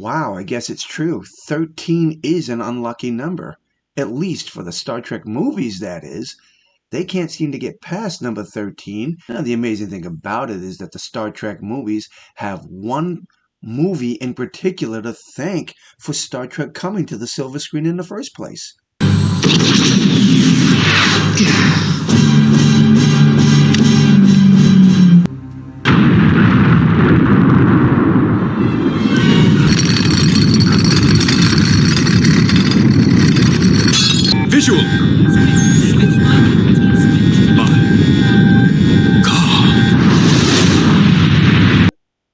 Wow, I guess it's true. 13 is an unlucky number. At least for the Star Trek movies, that is. They can't seem to get past number 13. Now, the amazing thing about it is that the Star Trek movies have one movie in particular to thank for Star Trek coming to the silver screen in the first place. Visual!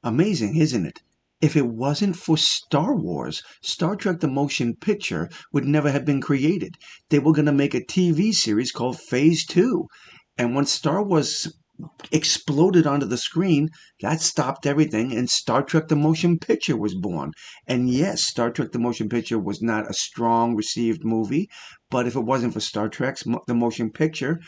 Amazing, isn't it? If it wasn't for Star Wars, Star Trek the Motion Picture would never have been created. They were going to make a TV series called Phase 2. And once Star Wars exploded onto the screen, that stopped everything, and Star Trek the Motion Picture was born. And yes, Star Trek the Motion Picture was not a strong received movie, but if it wasn't for Star Trek's the Motion Picture,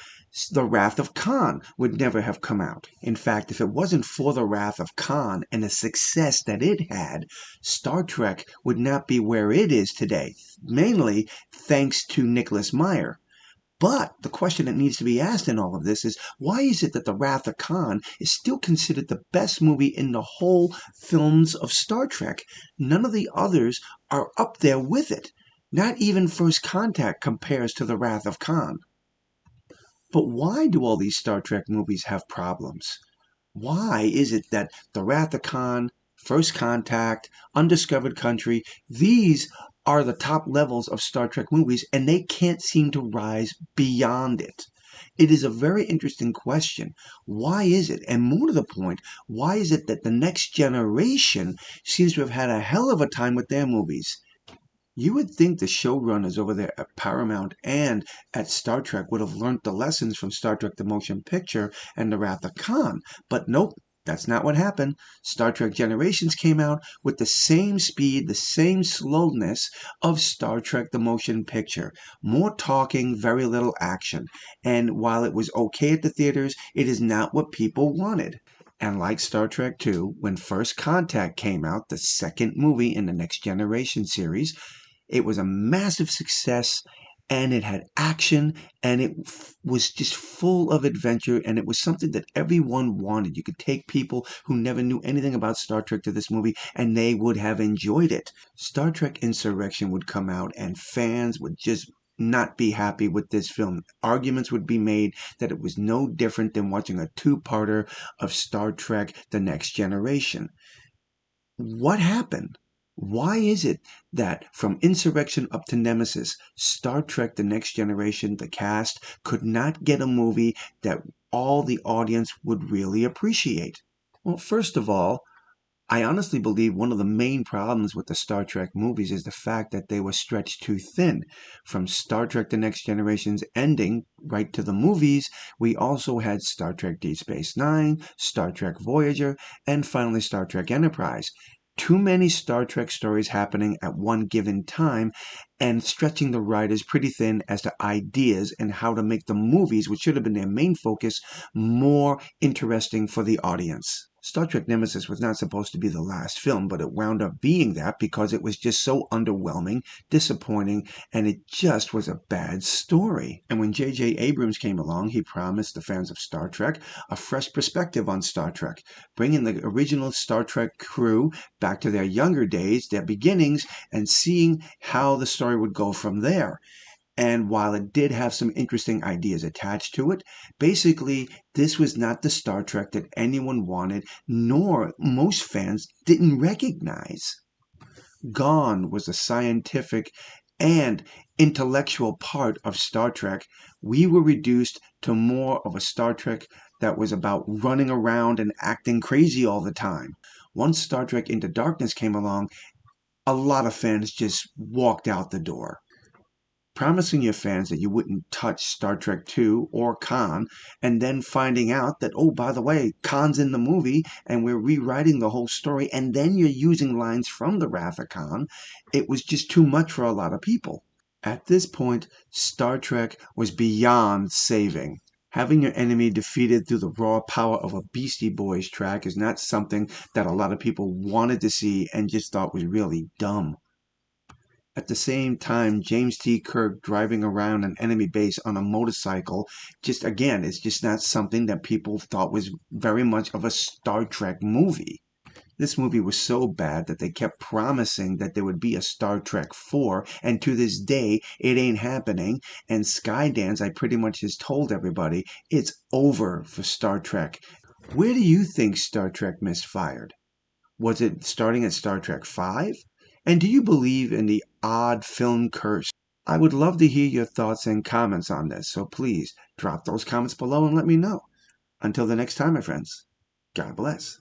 The Wrath of Khan would never have come out. In fact, if it wasn't for The Wrath of Khan and the success that it had, Star Trek would not be where it is today, mainly thanks to Nicholas Meyer. But the question that needs to be asked in all of this is, why is it that The Wrath of Khan is still considered the best movie in the whole films of Star Trek? None of the others are up there with it. Not even First Contact compares to The Wrath of Khan. But why do all these Star Trek movies have problems? Why is it that The Wrath of Khan, First Contact, Undiscovered Country, these are the top levels of Star Trek movies, and they can't seem to rise beyond it? It is a very interesting question. Why is it? And more to the point, why is it that the next generation seems to have had a hell of a time with their movies? You would think the showrunners over there at Paramount and at Star Trek would have learned the lessons from Star Trek the Motion Picture and The Wrath of Khan, but nope. That's not what happened. Star Trek Generations came out with the same speed, the same slowness of Star Trek the Motion Picture. More talking, very little action. And while it was okay at the theaters, it is not what people wanted. And like Star Trek 2, when First Contact came out, the second movie in the Next Generation series, it was a massive success, and it had action, and it was just full of adventure, and it was something that everyone wanted. You could take people who never knew anything about Star Trek to this movie, and they would have enjoyed it. Star Trek Insurrection would come out, and fans would just not be happy with this film. Arguments would be made that it was no different than watching a two-parter of Star Trek The Next Generation. What happened? Why is it that from Insurrection up to Nemesis, Star Trek The Next Generation, the cast, could not get a movie that all the audience would really appreciate? Well, first of all, I honestly believe one of the main problems with the Star Trek movies is the fact that they were stretched too thin. From Star Trek The Next Generation's ending right to the movies, we also had Star Trek Deep Space Nine, Star Trek Voyager, and finally Star Trek Enterprise. Too many Star Trek stories happening at one given time and stretching the writers pretty thin as to ideas and how to make the movies, which should have been their main focus, more interesting for the audience. Star Trek Nemesis was not supposed to be the last film, but it wound up being that because it was just so underwhelming, disappointing, and it just was a bad story. And when J.J. Abrams came along, he promised the fans of Star Trek a fresh perspective on Star Trek, bringing the original Star Trek crew back to their younger days, their beginnings, and seeing how the story would go from there. And while it did have some interesting ideas attached to it, basically, this was not the Star Trek that anyone wanted, nor most fans didn't recognize. Gone was the scientific and intellectual part of Star Trek. We were reduced to more of a Star Trek that was about running around and acting crazy all the time. Once Star Trek Into Darkness came along, a lot of fans just walked out the door. Promising your fans that you wouldn't touch Star Trek 2 or Khan, and then finding out that, oh, by the way, Khan's in the movie, and we're rewriting the whole story, and then you're using lines from The Wrath of Khan, it was just too much for a lot of people. At this point, Star Trek was beyond saving. Having your enemy defeated through the raw power of a Beastie Boys track is not something that a lot of people wanted to see and just thought was really dumb. At the same time, James T. Kirk driving around an enemy base on a motorcycle, just again, it's just not something that people thought was very much of a Star Trek movie. This movie was so bad that they kept promising that there would be a Star Trek 4, and to this day, it ain't happening. And Skydance, I pretty much just told everybody, it's over for Star Trek. Where do you think Star Trek misfired? Was it starting at Star Trek 5? And do you believe in the odd film curse? I would love to hear your thoughts and comments on this, so please drop those comments below and let me know. Until the next time, my friends, God bless.